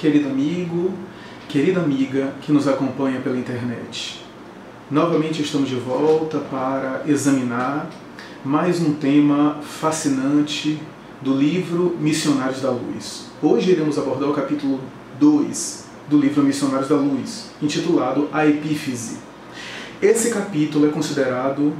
querido amigo, querida amiga que nos acompanha pela internet. Novamente estamos de volta para examinar mais um tema fascinante do livro Missionários da Luz. Hoje iremos abordar o capítulo 2 do livro Missionários da Luz, intitulado A Epífise. Esse capítulo é considerado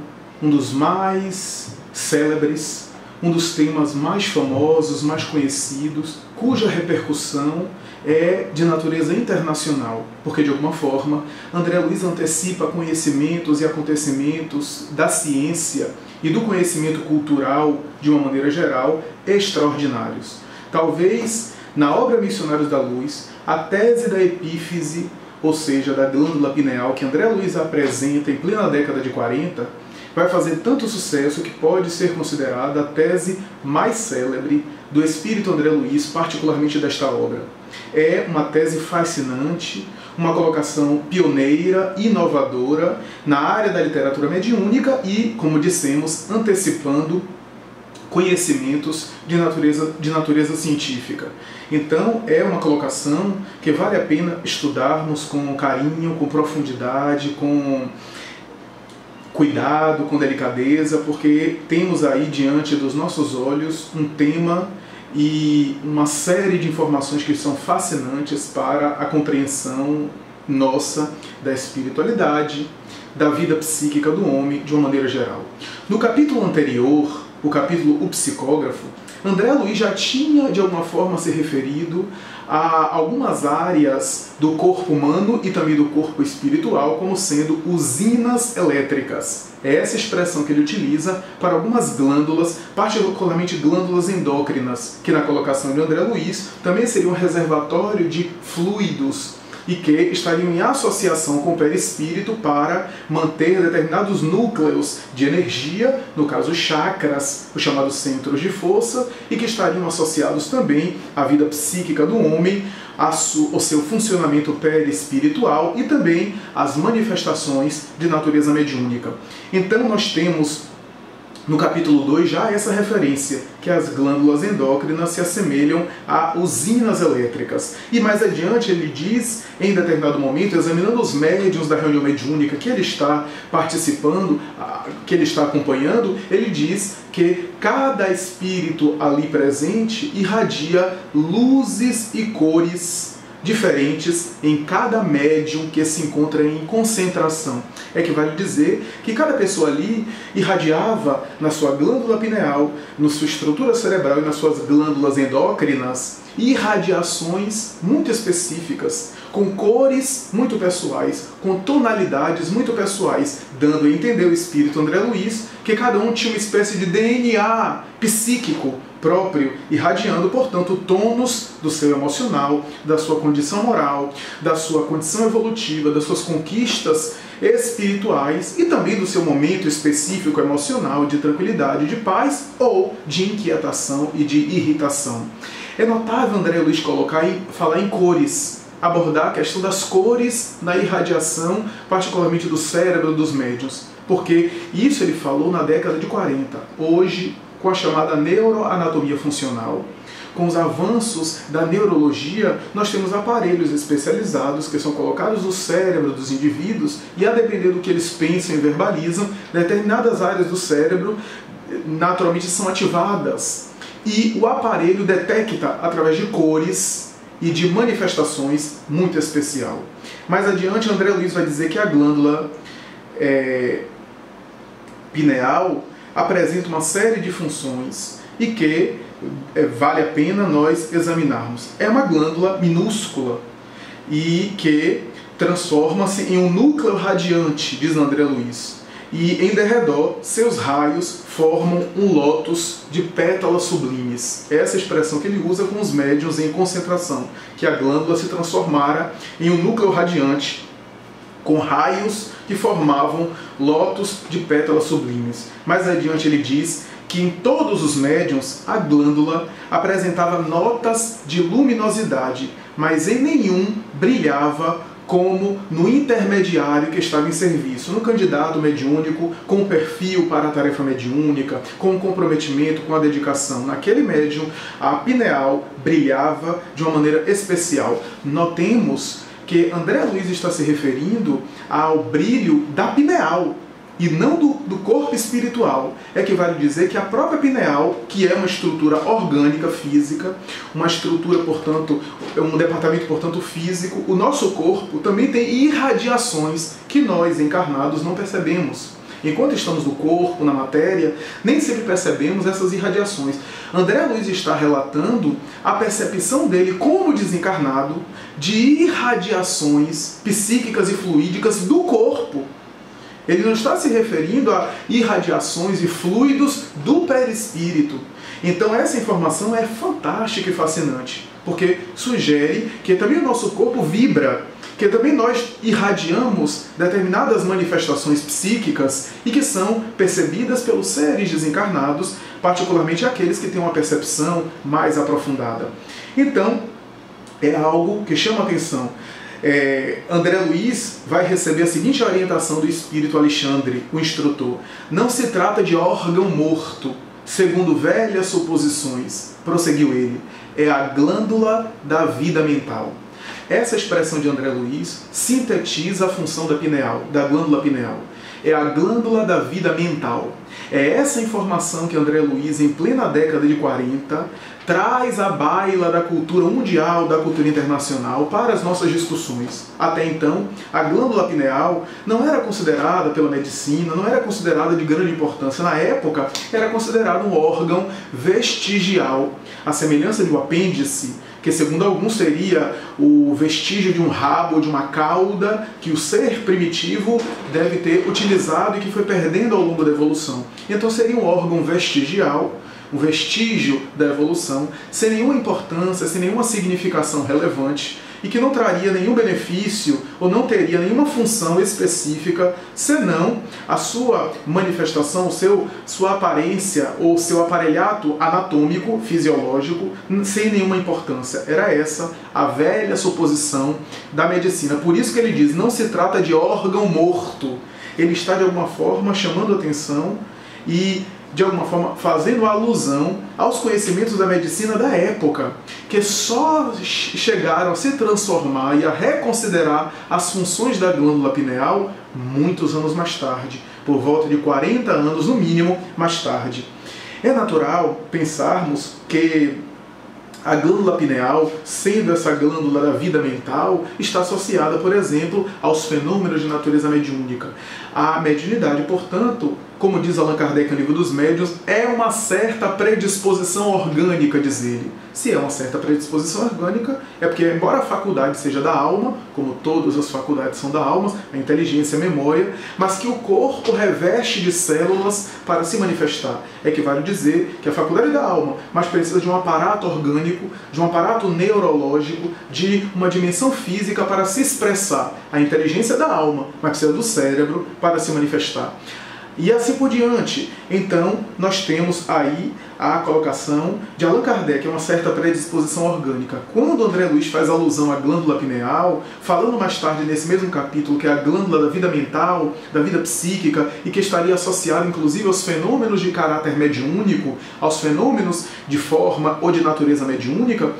um dos mais célebres, um dos temas mais famosos, mais conhecidos, cuja repercussão é de natureza internacional, porque de alguma forma André Luiz antecipa conhecimentos e acontecimentos da ciência e do conhecimento cultural, de uma maneira geral, extraordinários. Talvez, na obra Missionários da Luz, a tese da epífise, ou seja, da glândula pineal, que André Luiz apresenta em plena década de 40, vai fazer tanto sucesso que pode ser considerada a tese mais célebre do espírito André Luiz, particularmente desta obra. É uma tese fascinante, uma colocação pioneira, inovadora na área da literatura mediúnica e, como dissemos, antecipando conhecimentos de natureza científica. Então, é uma colocação que vale a pena estudarmos com carinho, com profundidade, com cuidado, com delicadeza, porque temos aí diante dos nossos olhos um tema e uma série de informações que são fascinantes para a compreensão nossa da espiritualidade, da vida psíquica do homem de uma maneira geral. No capítulo anterior, o capítulo O Psicógrafo, André Luiz já tinha de alguma forma se referido a algumas áreas do corpo humano e também do corpo espiritual como sendo usinas elétricas. É essa expressão que ele utiliza para algumas glândulas, particularmente glândulas endócrinas, que na colocação de André Luiz também seria um reservatório de fluidos e que estariam em associação com o perispírito para manter determinados núcleos de energia, no caso chakras, os chamados centros de força, e que estariam associados também à vida psíquica do homem, ao seu funcionamento perispiritual e também às manifestações de natureza mediúnica. Então nós temos no capítulo 2 já essa referência, que as glândulas endócrinas se assemelham a usinas elétricas. E mais adiante ele diz, em determinado momento, examinando os médiuns da reunião mediúnica que ele está participando, que ele está acompanhando, ele diz que cada espírito ali presente irradia luzes e cores diferentes em cada médium que se encontra em concentração. É que vale dizer que cada pessoa ali irradiava na sua glândula pineal, na sua estrutura cerebral e nas suas glândulas endócrinas irradiações muito específicas, com cores muito pessoais, com tonalidades muito pessoais, dando a entender o espírito André Luiz que cada um tinha uma espécie de DNA psíquico próprio, irradiando, portanto, o tônus do seu emocional, da sua condição moral, da sua condição evolutiva, das suas conquistas espirituais e também do seu momento específico emocional de tranquilidade, de paz ou de inquietação e de irritação. É notável André Luiz falar em cores, abordar a questão das cores na irradiação, particularmente do cérebro dos médiuns, porque isso ele falou na década de 40. Hoje, com a chamada neuroanatomia funcional, com os avanços da neurologia, nós temos aparelhos especializados que são colocados no cérebro dos indivíduos e, a depender do que eles pensam e verbalizam, determinadas áreas do cérebro naturalmente são ativadas. E o aparelho detecta através de cores e de manifestações muito especial. Mais adiante, André Luiz vai dizer que a glândula pineal apresenta uma série de funções e que vale a pena nós examinarmos. É uma glândula minúscula e que transforma-se em um núcleo radiante, diz André Luiz. E em derredor, seus raios formam um lótus de pétalas sublimes. Essa é a expressão que ele usa com os médiuns em concentração, que a glândula se transformara em um núcleo radiante com raios que formavam lótus de pétalas sublimes. Mais adiante ele diz que em todos os médiuns a glândula apresentava notas de luminosidade, mas em nenhum brilhava como no intermediário que estava em serviço, no candidato mediúnico com perfil para a tarefa mediúnica, com comprometimento, com a dedicação. Naquele médium, a pineal brilhava de uma maneira especial. Notemos que André Luiz está se referindo ao brilho da pineal, e não do corpo espiritual. É que vale dizer que a própria pineal, que é uma estrutura orgânica, física, uma estrutura, portanto, um departamento, portanto, físico, o nosso corpo também tem irradiações que nós, encarnados, não percebemos. Enquanto estamos no corpo, na matéria, nem sempre percebemos essas irradiações. André Luiz está relatando a percepção dele como desencarnado de irradiações psíquicas e fluídicas do corpo. Ele não está se referindo a irradiações e fluidos do perispírito. Então essa informação é fantástica e fascinante, porque sugere que também o nosso corpo vibra, que também nós irradiamos determinadas manifestações psíquicas e que são percebidas pelos seres desencarnados, particularmente aqueles que têm uma percepção mais aprofundada. Então, é algo que chama a atenção. André Luiz vai receber a seguinte orientação do espírito Alexandre, o instrutor. Não se trata de órgão morto, segundo velhas suposições, prosseguiu ele. É a glândula da vida mental. Essa expressão de André Luiz sintetiza a função da pineal, da glândula pineal. É a glândula da vida mental. É essa informação que André Luiz, em plena década de 40, traz à baila da cultura mundial, da cultura internacional, para as nossas discussões. Até então, a glândula pineal não era considerada pela medicina, não era considerada de grande importância. Na época, era considerado um órgão vestigial, à semelhança de um apêndice, que segundo alguns seria o vestígio de um rabo ou de uma cauda que o ser primitivo deve ter utilizado e que foi perdendo ao longo da evolução. Então seria um órgão vestigial, um vestígio da evolução, sem nenhuma importância, sem nenhuma significação relevante, e que não traria nenhum benefício ou não teria nenhuma função específica, senão a sua manifestação, sua aparência ou seu aparelhato anatômico, fisiológico, sem nenhuma importância. Era essa a velha suposição da medicina. Por isso que ele diz, não se trata de órgão morto. Ele está, de alguma forma, chamando atenção e de alguma forma fazendo alusão aos conhecimentos da medicina da época, que só chegaram a se transformar e a reconsiderar as funções da glândula pineal muitos anos mais tarde, por volta de 40 anos no mínimo mais tarde. É natural pensarmos que a glândula pineal, sendo essa glândula da vida mental, está associada, por exemplo, aos fenômenos de natureza mediúnica. A mediunidade, portanto, como diz Allan Kardec no Livro dos Médiuns, é uma certa predisposição orgânica, diz ele. Se é uma certa predisposição orgânica, é porque, embora a faculdade seja da alma, como todas as faculdades são da alma, a inteligência, a memória, mas que o corpo reveste de células para se manifestar. É que vale dizer que a faculdade é da alma, mas precisa de um aparato orgânico, de um aparato neurológico, de uma dimensão física para se expressar. A inteligência é da alma, mas precisa do cérebro para se manifestar. E assim por diante. Então, nós temos aí a colocação de Allan Kardec, uma certa predisposição orgânica. Quando André Luiz faz alusão à glândula pineal, falando mais tarde nesse mesmo capítulo que é a glândula da vida mental, da vida psíquica, e que estaria associada inclusive aos fenômenos de caráter mediúnico, aos fenômenos de forma ou de natureza mediúnica,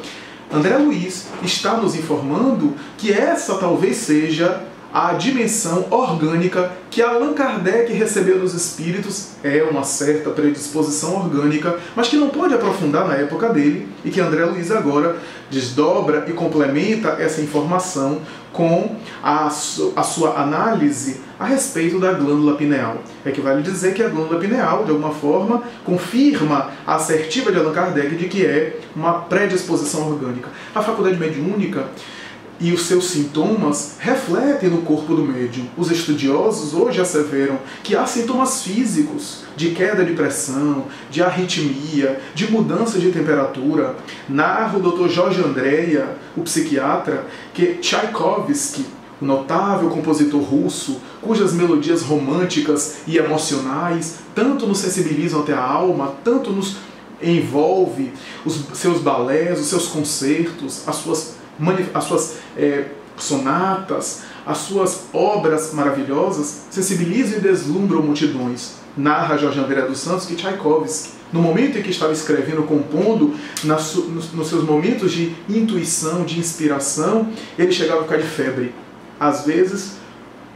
André Luiz está nos informando que essa talvez seja a dimensão orgânica que Allan Kardec recebeu dos espíritos. É uma certa predisposição orgânica, mas que não pode aprofundar na época dele, e que André Luiz agora desdobra e complementa essa informação com a sua análise a respeito da glândula pineal. É que vale dizer que a glândula pineal, de alguma forma, confirma a assertiva de Allan Kardec de que é uma predisposição orgânica. A faculdade mediúnica e os seus sintomas refletem no corpo do médium. Os estudiosos hoje asseveram que há sintomas físicos de queda de pressão, de arritmia, de mudança de temperatura. Narra o Dr. Jorge Andréia, o psiquiatra, que Tchaikovsky, o notável compositor russo, cujas melodias românticas e emocionais tanto nos sensibilizam até a alma, tanto nos envolve, os seus balés, os seus concertos, as suas sonatas, as suas obras maravilhosas sensibilizam e deslumbram multidões. Narra Jorge André dos Santos que Tchaikovsky, no momento em que estava escrevendo, compondo, nos seus momentos de intuição, de inspiração, ele chegava a ficar de febre. Às vezes,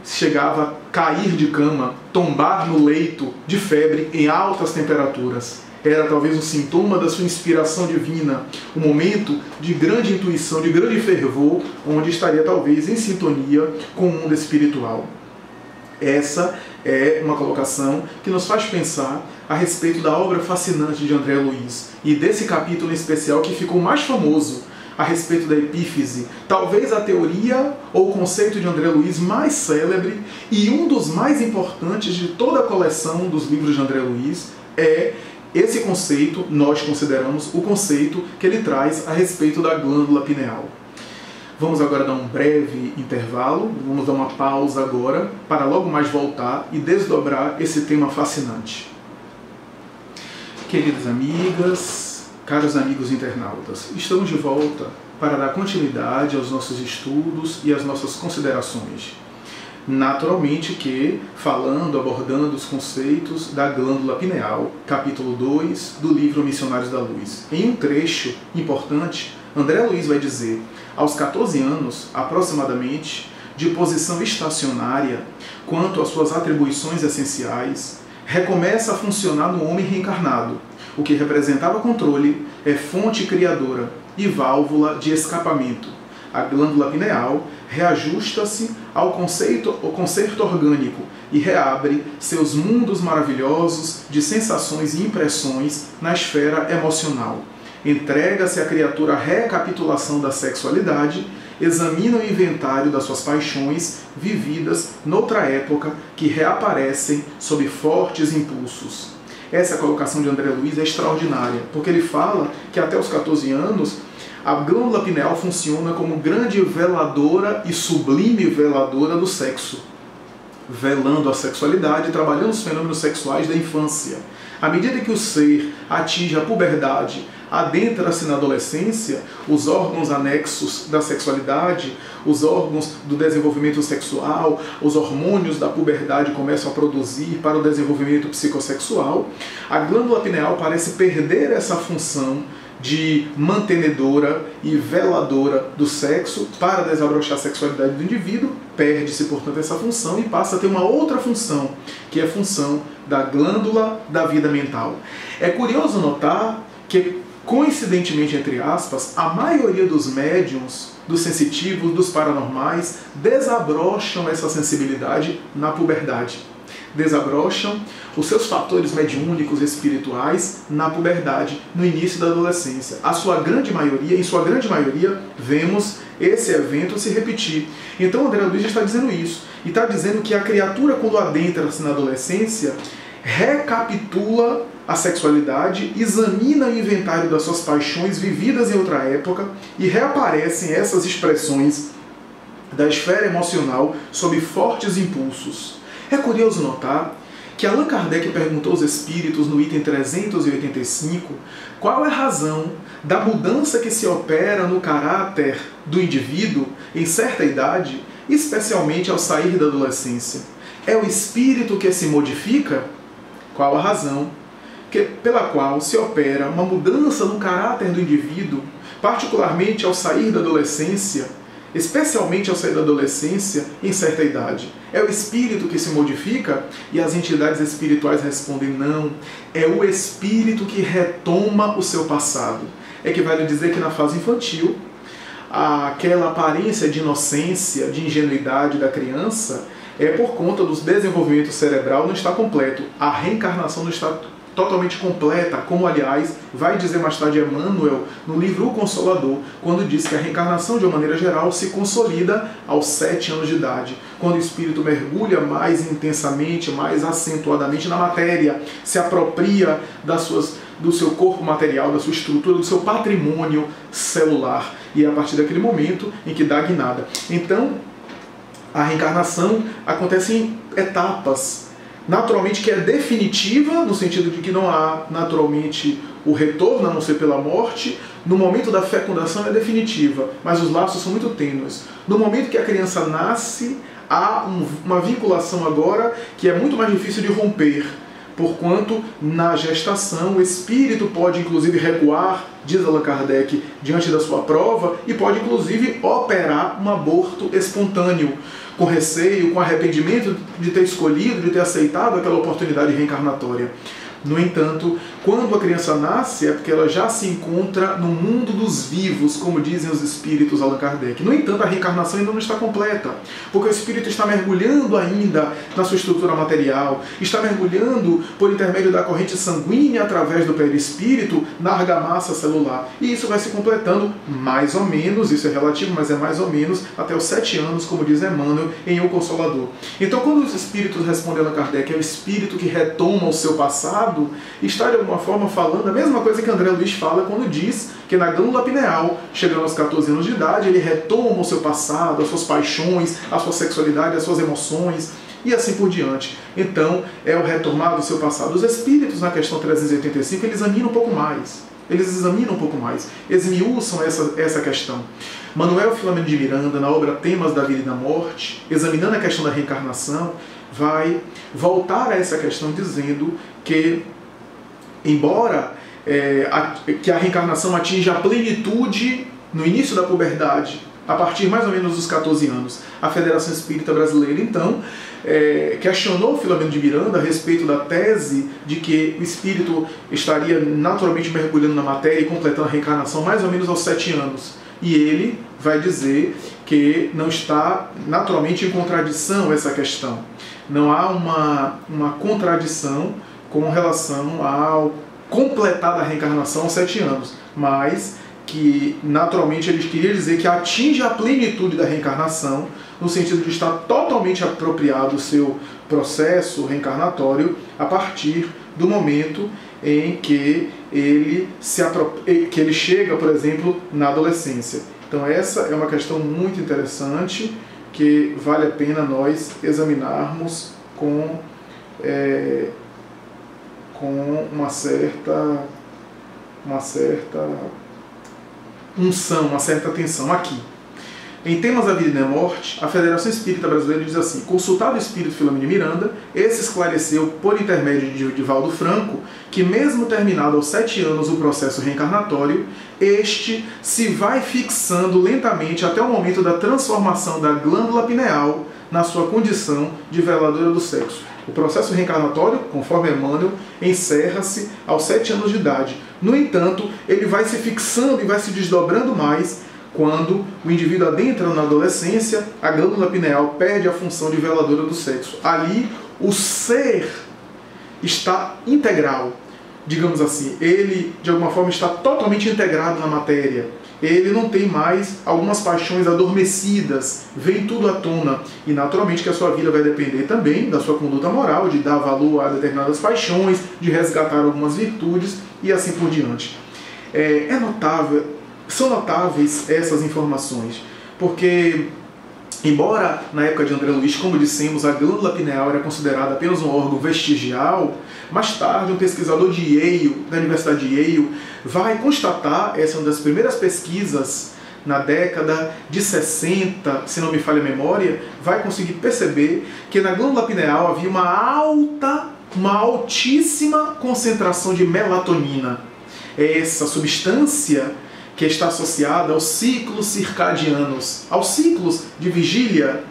chegava a cair de cama, tombar no leito de febre em altas temperaturas. Era talvez um sintoma da sua inspiração divina, um momento de grande intuição, de grande fervor, onde estaria talvez em sintonia com o mundo espiritual. Essa é uma colocação que nos faz pensar a respeito da obra fascinante de André Luiz e desse capítulo em especial que ficou mais famoso a respeito da epífise, talvez a teoria ou o conceito de André Luiz mais célebre e um dos mais importantes de toda a coleção dos livros de André Luiz é esse conceito, nós consideramos o conceito que ele traz a respeito da glândula pineal. Vamos agora dar um breve intervalo, vamos dar uma pausa agora, para logo mais voltar e desdobrar esse tema fascinante. Queridas amigas, caros amigos internautas, estamos de volta para dar continuidade aos nossos estudos e às nossas considerações. Naturalmente que, abordando os conceitos da glândula pineal, capítulo 2 do livro Missionários da Luz. Em um trecho importante, André Luiz vai dizer: aos 14 anos, aproximadamente, de posição estacionária, quanto às suas atribuições essenciais, recomeça a funcionar no homem reencarnado. O que representava controle é fonte criadora e válvula de escapamento. A glândula pineal reajusta-se ao concerto orgânico e reabre seus mundos maravilhosos de sensações e impressões na esfera emocional. Entrega-se à criatura a recapitulação da sexualidade, examina o inventário das suas paixões vividas noutra época que reaparecem sob fortes impulsos. Essa colocação de André Luiz é extraordinária, porque ele fala que até os 14 anos a glândula pineal funciona como grande veladora e sublime veladora do sexo, velando a sexualidade e trabalhando os fenômenos sexuais da infância. À medida que o ser atinge a puberdade, adentra-se na adolescência, os órgãos anexos da sexualidade, os órgãos do desenvolvimento sexual, os hormônios da puberdade começam a produzir para o desenvolvimento psicossexual. A glândula pineal parece perder essa função de mantenedora e veladora do sexo para desabrochar a sexualidade do indivíduo, perde-se, portanto, essa função e passa a ter uma outra função, que é a função da glândula da vida mental. É curioso notar que, coincidentemente, entre aspas, a maioria dos médiums, dos sensitivos, dos paranormais, desabrocham essa sensibilidade na puberdade. Desabrocham os seus fatores mediúnicos espirituais na puberdade, no início da adolescência. Em sua grande maioria, vemos esse evento se repetir. Então André Luiz está dizendo isso. E está dizendo que a criatura, quando adentra-se na adolescência, recapitula a sexualidade, examina o inventário das suas paixões vividas em outra época e reaparecem essas expressões da esfera emocional sob fortes impulsos. É curioso notar que Allan Kardec perguntou aos espíritos no item 385 qual é a razão da mudança que se opera no caráter do indivíduo em certa idade, especialmente ao sair da adolescência. É o espírito que se modifica? Qual a razão pela qual se opera uma mudança no caráter do indivíduo, particularmente ao sair da adolescência, especialmente ao sair da adolescência em certa idade? É o espírito que se modifica? E as entidades espirituais respondem: não, é o espírito que retoma o seu passado. Equivale a dizer que na fase infantil, aquela aparência de inocência, de ingenuidade da criança é por conta do desenvolvimento cerebral não está completo. A reencarnação não está totalmente completa, como, aliás, vai dizer mais tarde Emmanuel no livro O Consolador, quando diz que a reencarnação, de uma maneira geral, se consolida aos 7 anos de idade, quando o espírito mergulha mais intensamente, mais acentuadamente na matéria, se apropria do seu corpo material, da sua estrutura, do seu patrimônio celular, e é a partir daquele momento em que dá a guinada. Então, a reencarnação acontece em etapas, naturalmente que é definitiva, no sentido de que não há naturalmente o retorno, a não ser pela morte, No momento da fecundação é definitiva, mas os laços são muito tênues. No momento que a criança nasce, há uma vinculação agora que é muito mais difícil de romper, porquanto na gestação o espírito pode inclusive recuar, diz Allan Kardec, diante da sua prova, e pode inclusive operar um aborto espontâneo, com receio, com arrependimento de ter escolhido, de ter aceitado aquela oportunidade reencarnatória. No entanto, quando a criança nasce, é porque ela já se encontra no mundo dos vivos, como dizem os espíritos Allan Kardec. No entanto, a reencarnação ainda não está completa, porque o espírito está mergulhando ainda na sua estrutura material, está mergulhando por intermédio da corrente sanguínea através do perispírito na argamassa celular. E isso vai se completando mais ou menos, isso é relativo, mas é mais ou menos até os 7 anos, como diz Emmanuel em O Consolador. Então, quando os espíritos respondem a Allan Kardec, é o espírito que retoma o seu passado, está de alguma forma falando a mesma coisa que André Luiz fala quando diz que na glândula pineal, chegando aos 14 anos de idade, ele retoma o seu passado, as suas paixões, a sua sexualidade, as suas emoções e assim por diante. Então, é o retomar do seu passado. Os espíritos, na questão 385, eles examinam um pouco mais. Esmiuçam essa questão. Manuel Filomeno de Miranda, na obra Temas da Vida e da Morte, examinando a questão da reencarnação, vai voltar a essa questão dizendo que, embora que a reencarnação atinja a plenitude no início da puberdade, a partir mais ou menos dos 14 anos, a Federação Espírita Brasileira, então, questionou Filomeno de Miranda a respeito da tese de que o espírito estaria naturalmente mergulhando na matéria e completando a reencarnação mais ou menos aos 7 anos. E ele vai dizer que não está naturalmente em contradição essa questão. Não há uma contradição com relação ao completar a reencarnação aos 7 anos, mas que naturalmente ele queria dizer que atinge a plenitude da reencarnação, no sentido de estar totalmente apropriado do seu processo reencarnatório a partir do momento em que ele chega, por exemplo, na adolescência. Então essa é uma questão muito interessante que vale a pena nós examinarmos com uma certa unção, uma certa atenção aqui. Em Temas da Vida e da Morte, a Federação Espírita Brasileira diz assim: consultado o espírito Filomeno de Miranda, esse esclareceu, por intermédio de Divaldo Franco, que mesmo terminado aos 7 anos o processo reencarnatório, este se vai fixando lentamente até o momento da transformação da glândula pineal na sua condição de veladora do sexo. O processo reencarnatório, conforme Emmanuel, encerra-se aos 7 anos de idade. No entanto, ele vai se fixando e vai se desdobrando mais quando o indivíduo adentra na adolescência, a glândula pineal perde a função de veladora do sexo. Ali, o ser está integral, digamos assim. Ele, de alguma forma, está totalmente integrado na matéria. Ele não tem mais algumas paixões adormecidas, vem tudo à tona. E naturalmente que a sua vida vai depender também da sua conduta moral, de dar valor a determinadas paixões, de resgatar algumas virtudes e assim por diante. São notáveis essas informações, porque, embora na época de André Luiz, como dissemos, a glândula pineal era considerada apenas um órgão vestigial, mais tarde um pesquisador de Yale, da Universidade de Yale, vai constatar, essa é uma das primeiras pesquisas na década de 60, se não me falha a memória, vai conseguir perceber que na glândula pineal havia uma altíssima concentração de melatonina. Essa substância que está associada aos ciclos circadianos, aos ciclos de vigília,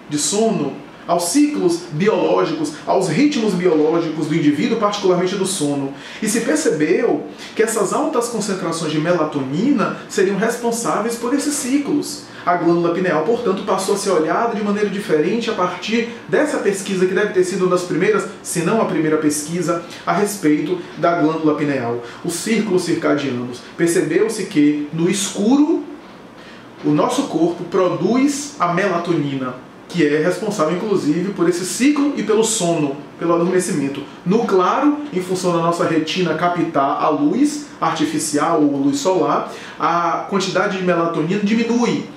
de sono, aos ciclos biológicos, aos ritmos biológicos do indivíduo, particularmente do sono. E se percebeu que essas altas concentrações de melatonina seriam responsáveis por esses ciclos. A glândula pineal, portanto, passou a ser olhada de maneira diferente a partir dessa pesquisa, que deve ter sido uma das primeiras, se não a primeira pesquisa, a respeito da glândula pineal. Os círculos circadianos. Percebeu-se que, no escuro, o nosso corpo produz a melatonina, que é responsável, inclusive, por esse ciclo e pelo sono, pelo adormecimento. No claro, em função da nossa retina captar a luz artificial ou luz solar, a quantidade de melatonina diminui.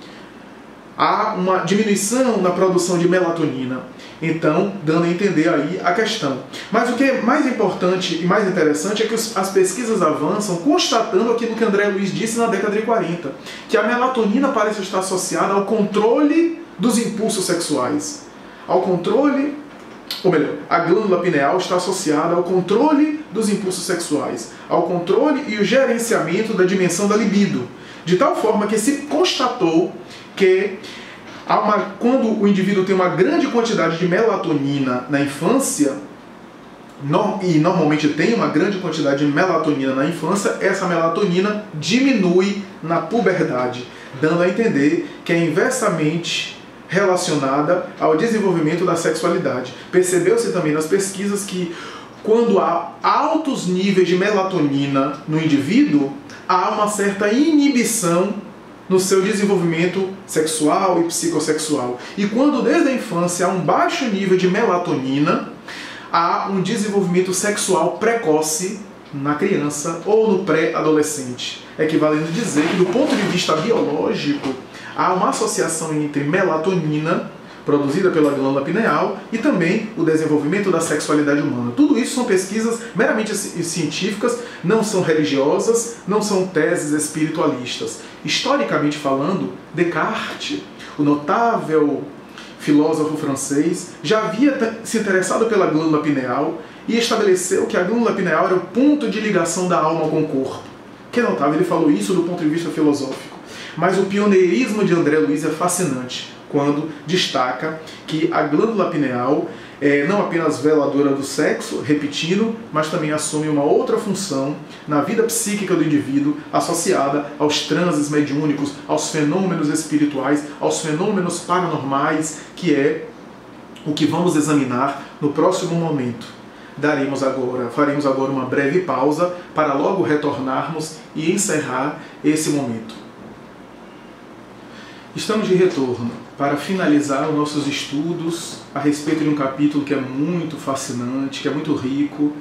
há uma diminuição na produção de melatonina. Então, dando a entender aí a questão. Mas o que é mais importante e mais interessante é que as pesquisas avançam constatando aquilo que André Luiz disse na década de 40, que a melatonina parece estar associada ao controle dos impulsos sexuais. Ao controle, ou melhor, a glândula pineal está associada ao controle dos impulsos sexuais, ao controle e o gerenciamento da dimensão da libido, de tal forma que se constatou que quando o indivíduo tem uma grande quantidade de melatonina na infância, e normalmente tem uma grande quantidade de melatonina na infância, essa melatonina diminui na puberdade, dando a entender que é inversamente relacionada ao desenvolvimento da sexualidade. Percebeu-se também nas pesquisas que quando há altos níveis de melatonina no indivíduo, há uma certa inibição no seu desenvolvimento sexual e psicossexual. E quando desde a infância há um baixo nível de melatonina, há um desenvolvimento sexual precoce na criança ou no pré-adolescente. Equivalendo a dizer que, do ponto de vista biológico, há uma associação entre melatonina, produzida pela glândula pineal, e também o desenvolvimento da sexualidade humana. Tudo isso são pesquisas meramente científicas, não são religiosas, não são teses espiritualistas. Historicamente falando, Descartes, o notável filósofo francês, já havia se interessado pela glândula pineal e estabeleceu que a glândula pineal era o ponto de ligação da alma com o corpo. Que é notável, ele falou isso do ponto de vista filosófico. Mas o pioneirismo de André Luiz é fascinante, quando destaca que a glândula pineal é não apenas veladora do sexo, repetindo, mas também assume uma outra função na vida psíquica do indivíduo, associada aos transes mediúnicos, aos fenômenos espirituais, aos fenômenos paranormais, que é o que vamos examinar no próximo momento. Faremos agora uma breve pausa para logo retornarmos e encerrar esse momento. Estamos de retorno para finalizar os nossos estudos a respeito de um capítulo que é muito fascinante, que é muito rico,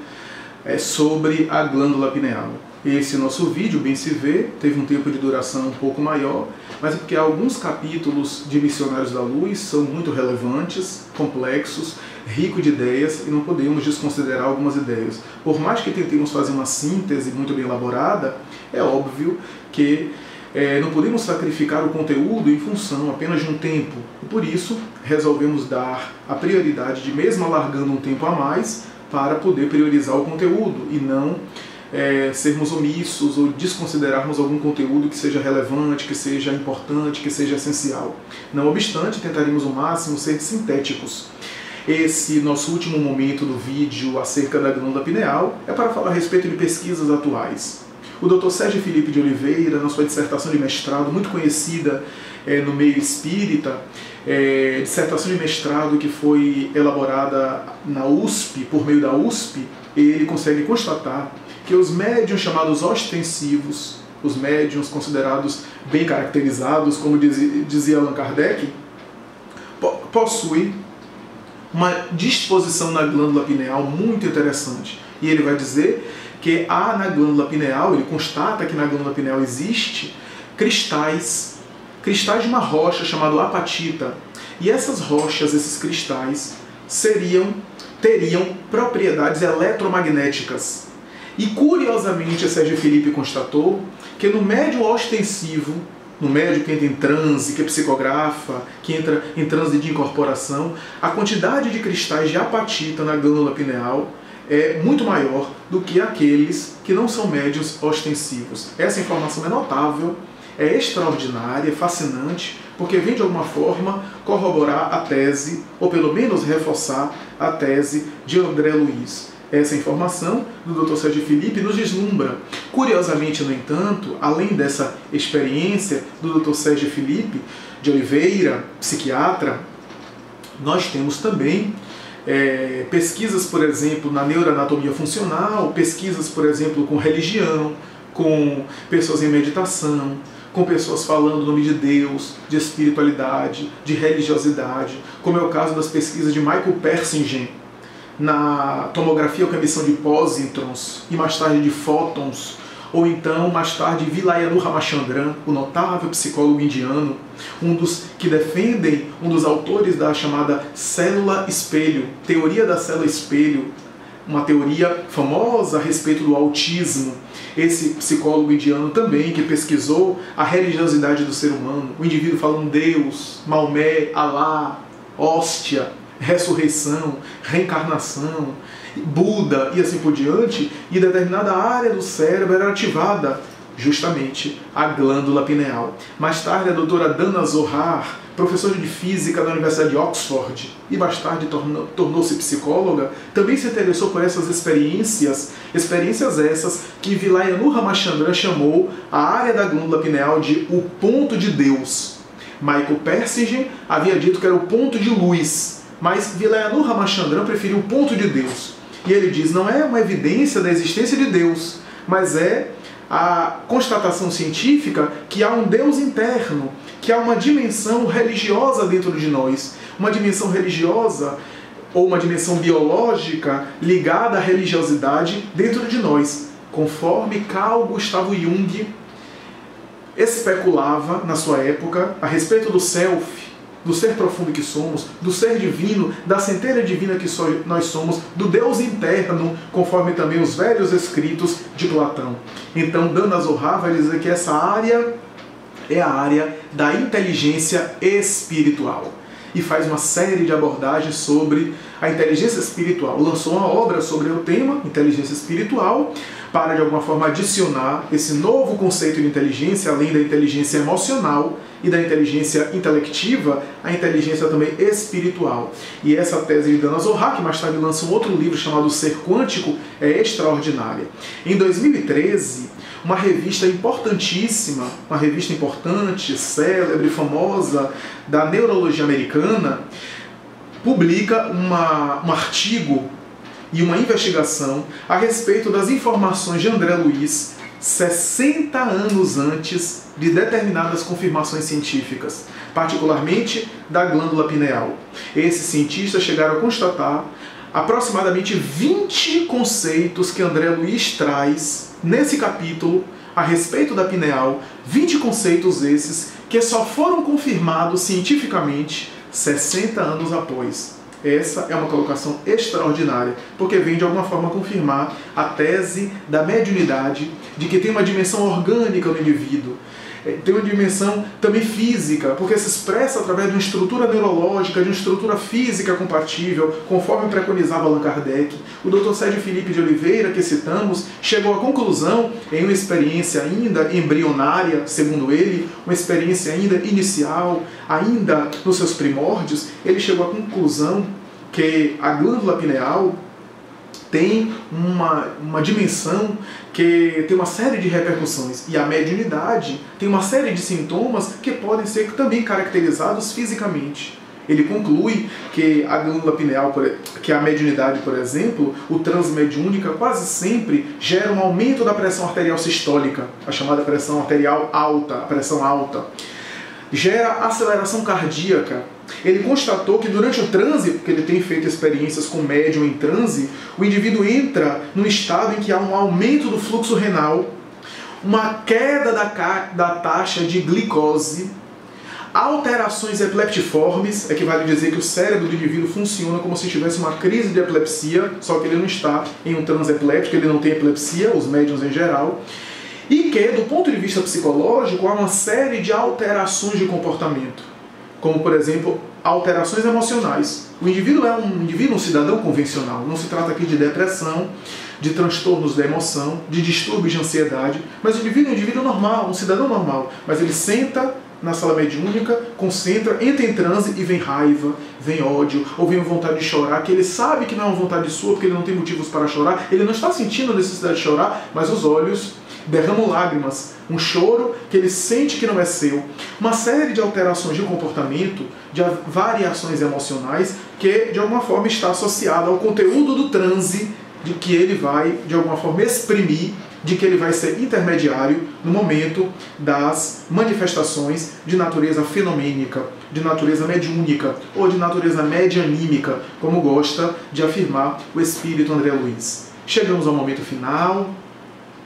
sobre a glândula pineal. Esse nosso vídeo, bem se vê, teve um tempo de duração um pouco maior, mas é porque alguns capítulos de Missionários da Luz são muito relevantes, complexos, ricos de ideias, e não podemos desconsiderar algumas ideias. Por mais que tentemos fazer uma síntese muito bem elaborada, é óbvio que não podemos sacrificar o conteúdo em função apenas de um tempo. E por isso, resolvemos dar a prioridade de, mesmo alargando um tempo a mais, para poder priorizar o conteúdo e não sermos omissos ou desconsiderarmos algum conteúdo que seja relevante, que seja importante, que seja essencial. Não obstante, tentaremos ao máximo ser sintéticos. Esse nosso último momento do vídeo acerca da glândula pineal é para falar a respeito de pesquisas atuais. O Dr. Sérgio Felipe de Oliveira, na sua dissertação de mestrado, muito conhecida no meio espírita, dissertação de mestrado que foi elaborada na USP, por meio da USP, ele consegue constatar que os médiuns chamados ostensivos, os médiuns considerados bem caracterizados, como dizia Allan Kardec, possuem uma disposição na glândula pineal muito interessante. E ele vai dizer que há na glândula pineal, ele constata que na glândula pineal existe cristais de uma rocha chamada apatita. E essas rochas, esses cristais, teriam propriedades eletromagnéticas. E curiosamente, Sérgio Felipe constatou que no médium ostensivo, no médium que entra em transe, que psicografa, que entra em transe de incorporação, a quantidade de cristais de apatita na glândula pineal é muito maior do que aqueles que não são médiuns ostensivos. Essa informação é notável, é extraordinária, é fascinante, porque vem de alguma forma corroborar a tese, ou pelo menos reforçar a tese de André Luiz. Essa informação do Dr. Sérgio Felipe nos deslumbra. Curiosamente, no entanto, além dessa experiência do Dr. Sérgio Felipe de Oliveira, psiquiatra, nós temos também pesquisas, por exemplo, na neuroanatomia funcional, pesquisas, por exemplo, com religião, com pessoas em meditação, com pessoas falando o nome de Deus, de espiritualidade, de religiosidade, como é o caso das pesquisas de Michael Persingen na tomografia com emissão de pósitrons e mais tarde de fótons, ou então, mais tarde, Vilayanu Ramachandran, o notável psicólogo indiano, um dos que defendem, um dos autores da chamada célula espelho, teoria da célula espelho, uma teoria famosa a respeito do autismo. Esse psicólogo indiano também, que pesquisou a religiosidade do ser humano, o indivíduo falando Deus, Maomé, Alá, hóstia, ressurreição, reencarnação, Buda e assim por diante, e determinada área do cérebro era ativada, justamente a glândula pineal. Mais tarde, a doutora Dana Zohar, professora de física da Universidade de Oxford, e mais tarde tornou-se psicóloga, também se interessou por essas experiências essas que Vilayanu Ramachandran chamou a área da glândula pineal de o ponto de Deus. Michael Persinger havia dito que era o ponto de luz, mas Vilayanu Ramachandran preferiu o ponto de Deus. E ele diz, não é uma evidência da existência de Deus, mas é a constatação científica que há um Deus interno, que há uma dimensão religiosa dentro de nós, uma dimensão religiosa ou uma dimensão biológica ligada à religiosidade dentro de nós, conforme Carl Gustav Jung especulava na sua época a respeito do self, do ser profundo que somos, do ser divino, da centelha divina que nós somos, do Deus interno, conforme também os velhos escritos de Platão. Então, Dana Zohar vai dizer que essa área é a área da inteligência espiritual. E faz uma série de abordagens sobre a inteligência espiritual. Lançou uma obra sobre o tema, inteligência espiritual, para de alguma forma adicionar esse novo conceito de inteligência, além da inteligência emocional e da inteligência intelectiva, a inteligência também espiritual. E essa tese de Dana Zohar, que mais tarde lança um outro livro chamado Ser Quântico, é extraordinária. Em 2013, uma revista importantíssima, uma revista importante, célebre, famosa, da neurologia americana, publica um artigo e uma investigação a respeito das informações de André Luiz 60 anos antes de determinadas confirmações científicas, particularmente da glândula pineal. Esses cientistas chegaram a constatar aproximadamente 20 conceitos que André Luiz traz nesse capítulo a respeito da pineal, 20 conceitos esses que só foram confirmados cientificamente 60 anos após. Essa é uma colocação extraordinária, porque vem de alguma forma confirmar a tese da mediunidade, de que tem uma dimensão orgânica no indivíduo, tem uma dimensão também física, porque se expressa através de uma estrutura neurológica, de uma estrutura física compatível, conforme preconizava Allan Kardec. O Dr. Sérgio Felipe de Oliveira, que citamos, chegou à conclusão, em uma experiência ainda embrionária, segundo ele, uma experiência ainda inicial, ainda nos seus primórdios, ele chegou à conclusão que a glândula pineal tem uma dimensão que tem uma série de repercussões, e a mediunidade tem uma série de sintomas que podem ser também caracterizados fisicamente. Ele conclui que a glândula pineal, que a mediunidade, por exemplo, o transe mediúnica quase sempre gera um aumento da pressão arterial sistólica, a chamada pressão arterial alta, a pressão alta. Gera aceleração cardíaca. Ele constatou que durante o transe, porque ele tem feito experiências com médium em transe, o indivíduo entra num estado em que há um aumento do fluxo renal, uma queda da taxa de glicose, alterações epileptiformes, que vale dizer que o cérebro do indivíduo funciona como se tivesse uma crise de epilepsia, só que ele não está em um transe epiléptico, ele não tem epilepsia, os médiums em geral, e que, do ponto de vista psicológico, há uma série de alterações de comportamento, como, por exemplo, alterações emocionais. O indivíduo é um cidadão convencional, não se trata aqui de depressão, de transtornos da emoção, de distúrbios de ansiedade, mas o indivíduo é um indivíduo normal, um cidadão normal, mas ele senta na sala mediúnica, concentra, entra em transe e vem raiva, vem ódio, ou vem vontade de chorar, que ele sabe que não é uma vontade sua, porque ele não tem motivos para chorar, ele não está sentindo a necessidade de chorar, mas os olhos derramam lágrimas, um choro que ele sente que não é seu. Uma série de alterações de comportamento, de variações emocionais, que de alguma forma está associada ao conteúdo do transe, de que ele vai de alguma forma exprimir, de que ele vai ser intermediário no momento das manifestações de natureza fenomênica, de natureza mediúnica ou de natureza medianímica, como gosta de afirmar o espírito André Luiz. Chegamos ao momento final.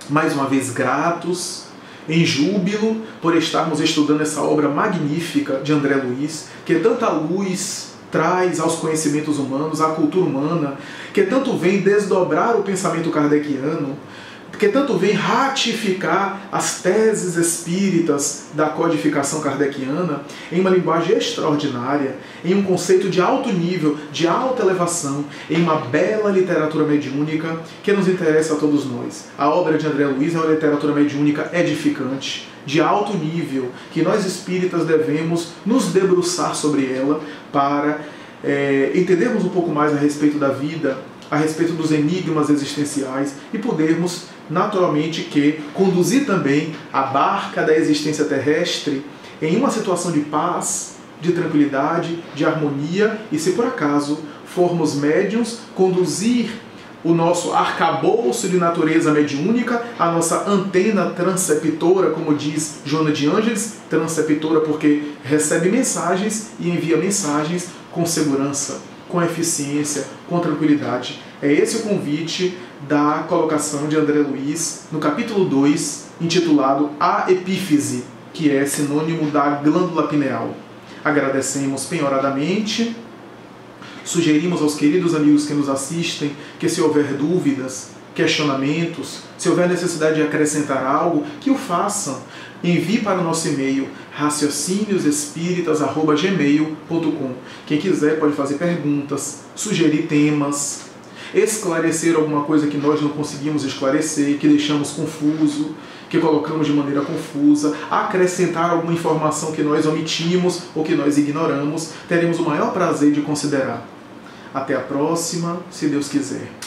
mais uma vez gratos, em júbilo, por estarmos estudando essa obra magnífica de André Luiz, que tanta luz traz aos conhecimentos humanos, à cultura humana, que tanto vem desdobrar o pensamento kardeciano, que tanto vem ratificar as teses espíritas da codificação kardeciana em uma linguagem extraordinária, em um conceito de alto nível, de alta elevação, em uma bela literatura mediúnica que nos interessa a todos nós. A obra de André Luiz é uma literatura mediúnica edificante, de alto nível, que nós espíritas devemos nos debruçar sobre ela para entendermos um pouco mais a respeito da vida, a respeito dos enigmas existenciais e podermos, naturalmente, conduzir também a barca da existência terrestre em uma situação de paz, de tranquilidade, de harmonia e, se por acaso formos médiuns, conduzir o nosso arcabouço de natureza mediúnica, a nossa antena transceptora, como diz Joana de Ângeles, transceptora porque recebe mensagens e envia mensagens com segurança, com eficiência, com tranquilidade. É esse o convite da colocação de André Luiz no capítulo 2, intitulado A Epífise, que é sinônimo da glândula pineal. Agradecemos penhoradamente, sugerimos aos queridos amigos que nos assistem que, se houver dúvidas, questionamentos, se houver necessidade de acrescentar algo, que o façam. Envie para o nosso e-mail raciocinioespíritas@gmail.com. Quem quiser pode fazer perguntas, sugerir temas, esclarecer alguma coisa que nós não conseguimos esclarecer, que deixamos confuso, que colocamos de maneira confusa, acrescentar alguma informação que nós omitimos ou que nós ignoramos, teremos o maior prazer de considerar. Até a próxima, se Deus quiser.